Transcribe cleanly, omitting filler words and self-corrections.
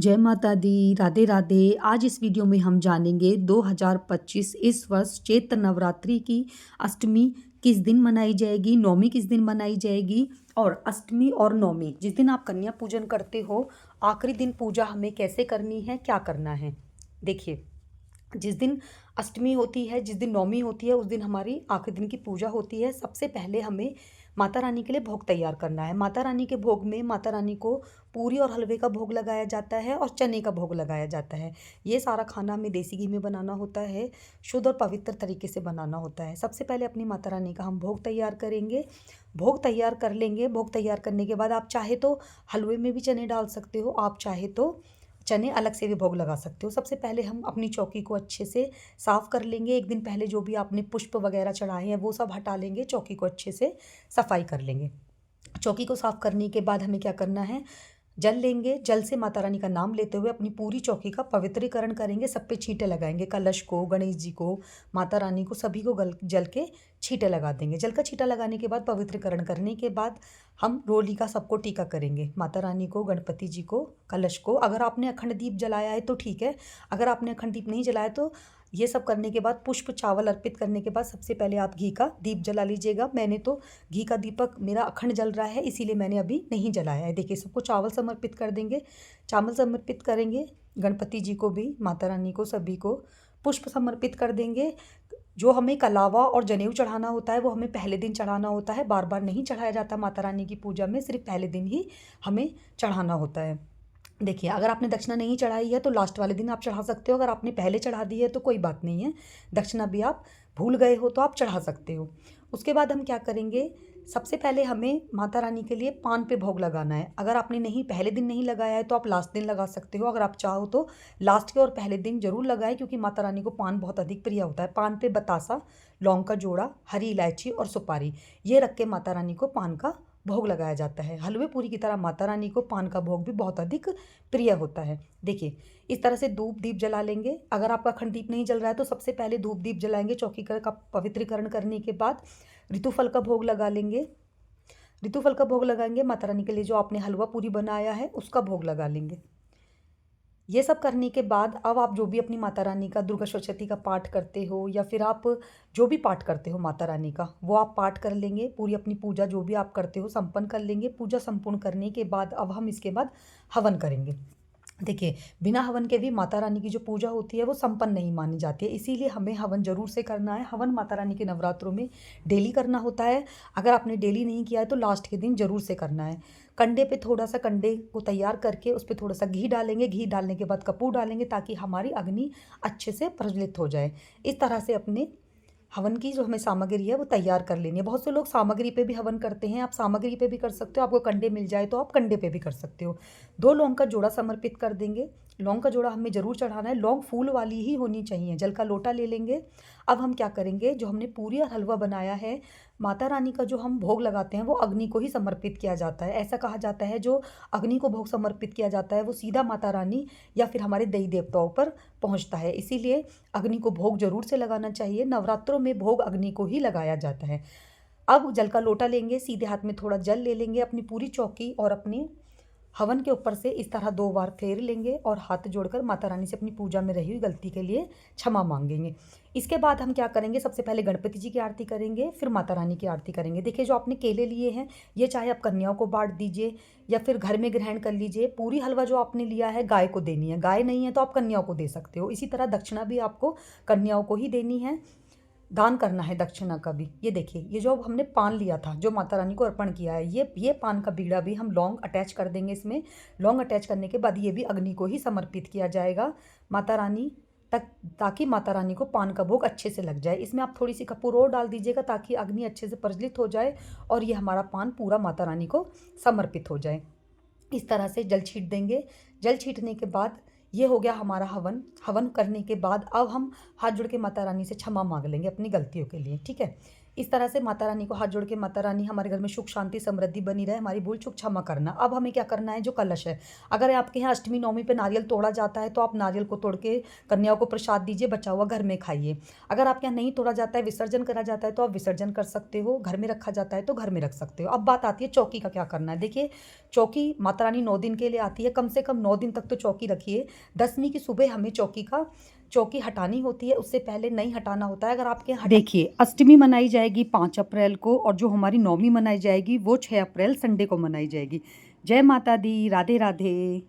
जय माता दी, राधे राधे। आज इस वीडियो में हम जानेंगे 2025 इस वर्ष चैत्र नवरात्रि की अष्टमी किस दिन मनाई जाएगी, नवमी किस दिन मनाई जाएगी और अष्टमी और नवमी जिस दिन आप कन्या पूजन करते हो आखिरी दिन पूजा हमें कैसे करनी है, क्या करना है। देखिए, जिस दिन अष्टमी होती है, जिस दिन नवमी होती है, उस दिन हमारी आखिरी दिन की पूजा होती है। सबसे पहले हमें माता रानी के लिए भोग तैयार करना है। माता रानी के भोग में माता रानी को पूरी और हलवे का भोग लगाया जाता है और चने का भोग लगाया जाता है। ये सारा खाना हमें देसी घी में बनाना होता है, शुद्ध और पवित्र तरीके से बनाना होता है। सबसे पहले अपनी माता रानी का हम भोग तैयार करेंगे। भोग तैयार कर लेंगे। भोग तैयार करने के बाद आप चाहे तो हलवे में भी चने डाल सकते हो, आप चाहे तो चने अलग से भी भोग लगा सकते हो। सबसे पहले हम अपनी चौकी को अच्छे से साफ़ कर लेंगे। एक दिन पहले जो भी आपने पुष्प वगैरह चढ़ाए हैं वो सब हटा लेंगे, चौकी को अच्छे से सफाई कर लेंगे। चौकी को साफ़ करने के बाद हमें क्या करना है, जल लेंगे। जल से माता रानी का नाम लेते हुए अपनी पूरी चौकी का पवित्रीकरण करेंगे। सब पे छींटे लगाएंगे, कलश को, गणेश जी को, माता रानी को, सभी को जल के छींटे लगा देंगे। जल का छींटा लगाने के बाद, पवित्रीकरण करने के बाद हम रोली का सबको टीका करेंगे, माता रानी को, गणपति जी को, कलश को। अगर आपने अखंड दीप जलाया है तो ठीक है, अगर आपने अखंड दीप नहीं जलाया तो ये सब करने के बाद, पुष्प चावल अर्पित करने के बाद सबसे पहले आप घी का दीप जला लीजिएगा। मैंने तो घी का दीपक मेरा अखंड जल रहा है, इसीलिए मैंने अभी नहीं जलाया है। देखिए, सबको चावल समर्पित कर देंगे, चावल समर्पित करेंगे। गणपति जी को भी, माता रानी को, सभी को पुष्प समर्पित कर देंगे। जो हमें कलावा और जनेऊ चढ़ाना होता है वो हमें पहले दिन चढ़ाना होता है, बार बार नहीं चढ़ाया जाता माता रानी की पूजा में, सिर्फ पहले दिन ही हमें चढ़ाना होता है। देखिए, अगर आपने दक्षिणा नहीं चढ़ाई है तो लास्ट वाले दिन आप चढ़ा सकते हो। अगर आपने पहले चढ़ा दी है तो कोई बात नहीं है, दक्षिणा भी आप भूल गए हो तो आप चढ़ा सकते हो। उसके बाद हम क्या करेंगे, सबसे पहले हमें माता रानी के लिए पान पे भोग लगाना है। अगर आपने नहीं पहले दिन नहीं लगाया है तो आप लास्ट दिन लगा सकते हो। अगर आप चाहो तो लास्ट के और पहले दिन जरूर लगाएं, क्योंकि माता रानी को पान बहुत अधिक प्रिय होता है। पान पे बतासा, लौंग का जोड़ा, हरी इलायची और सुपारी, ये रख के माता रानी को पान का भोग लगाया जाता है। हलवे पूरी की तरह माता रानी को पान का भोग भी बहुत अधिक प्रिय होता है। देखिए, इस तरह से धूप दीप जला लेंगे। अगर आपका अखंड दीप नहीं जल रहा है तो सबसे पहले धूप दीप जलाएंगे। चौकी का पवित्रीकरण करने के बाद ऋतुफल का भोग लगा लेंगे। ऋतुफल का भोग लगाएंगे, माता रानी के लिए जो आपने हलवा पूरी बनाया है उसका भोग लगा लेंगे। ये सब करने के बाद अब आप जो भी अपनी माता रानी का, दुर्गा सप्तशती का पाठ करते हो या फिर आप जो भी पाठ करते हो माता रानी का, वो आप पाठ कर लेंगे। पूरी अपनी पूजा जो भी आप करते हो संपन्न कर लेंगे। पूजा संपूर्ण करने के बाद अब हम इसके बाद हवन करेंगे। देखिए, बिना हवन के भी माता रानी की जो पूजा होती है वो संपन्न नहीं मानी जाती है, इसीलिए हमें हवन जरूर से करना है। हवन माता रानी के नवरात्रों में डेली करना होता है। अगर आपने डेली नहीं किया है तो लास्ट के दिन जरूर से करना है। कंडे पे थोड़ा सा, कंडे को तैयार करके उस पर थोड़ा सा घी डालेंगे। घी डालने के बाद कपूर डालेंगे ताकि हमारी अग्नि अच्छे से प्रज्वलित हो जाए। इस तरह से अपने हवन की जो हमें सामग्री है वो तैयार कर लेनी है। बहुत से लोग सामग्री पे भी हवन करते हैं, आप सामग्री पे भी कर सकते हो। आपको कंडे मिल जाए तो आप कंडे पे भी कर सकते हो। 2 लौंग का जोड़ा समर्पित कर देंगे। लौंग का जोड़ा हमें ज़रूर चढ़ाना है, लौंग फूल वाली ही होनी चाहिए। जल का लोटा ले लेंगे। अब हम क्या करेंगे, जो हमने पूरी और हलवा बनाया है, माता रानी का जो हम भोग लगाते हैं वो अग्नि को ही समर्पित किया जाता है। ऐसा कहा जाता है जो अग्नि को भोग समर्पित किया जाता है वो सीधा माता रानी या फिर हमारे देवी देवताओं पर पहुंचता है, इसीलिए अग्नि को भोग जरूर से लगाना चाहिए। नवरात्रों में भोग अग्नि को ही लगाया जाता है। अब जल का लोटा लेंगे, सीधे हाथ में थोड़ा जल ले लेंगे, अपनी पूरी चौकी और अपनी हवन के ऊपर से इस तरह 2 बार फेर लेंगे और हाथ जोड़कर माता रानी से अपनी पूजा में रही हुई गलती के लिए क्षमा मांगेंगे। इसके बाद हम क्या करेंगे, सबसे पहले गणपति जी की आरती करेंगे, फिर माता रानी की आरती करेंगे। देखिए, जो आपने केले लिए हैं ये चाहे आप कन्याओं को बांट दीजिए या फिर घर में ग्रहण कर लीजिए। पूरी हलवा जो आपने लिया है गाय को देनी है, गाय नहीं है तो आप कन्याओं को दे सकते हो। इसी तरह दक्षिणा भी आपको कन्याओं को ही देनी है, दान करना है दक्षिणा का भी। ये देखिए, ये जो हमने पान लिया था जो माता रानी को अर्पण किया है, ये पान का बीड़ा भी हम लौंग अटैच कर देंगे इसमें। लौंग अटैच करने के बाद ये भी अग्नि को ही समर्पित किया जाएगा माता रानी तक, ताकि माता रानी को पान का भोग अच्छे से लग जाए। इसमें आप थोड़ी सी कपूर और डाल दीजिएगा ताकि अग्नि अच्छे से प्रज्वलित हो जाए और ये हमारा पान पूरा माता रानी को समर्पित हो जाए। इस तरह से जल छीट देंगे। जल छीटने के बाद ये हो गया हमारा हवन। हवन करने के बाद अब हम हाथ जोड़ के माता रानी से क्षमा मांग लेंगे अपनी गलतियों के लिए, ठीक है। इस तरह से माता रानी को हाथ जोड़ के, माता रानी हमारे घर में सुख शांति समृद्धि बनी रहे, हमारी भूल चूक क्षमा करना। अब हमें क्या करना है, जो कलश है, अगर आपके यहाँ अष्टमी नवमी पे नारियल तोड़ा जाता है तो आप नारियल को तोड़ के कन्याओं को प्रसाद दीजिए, बचा हुआ घर में खाइए। अगर आपके यहाँ नहीं तोड़ा जाता है, विसर्जन करा जाता है, तो आप विसर्जन कर सकते हो, घर में रखा जाता है तो घर में रख सकते हो। अब बात आती है चौकी का क्या करना है। देखिए, चौकी माता रानी 9 दिन के लिए आती है, कम से कम 9 दिन तक तो चौकी रखिए। 10वीं की सुबह हमें चौकी हटानी होती है, उससे पहले नहीं हटाना होता है। अगर आपके यहाँ देखिए, अष्टमी मनाई जाएगी 5 अप्रैल को, और जो हमारी नवमी मनाई जाएगी वो 6 अप्रैल संडे को मनाई जाएगी। जय माता दी, राधे राधे।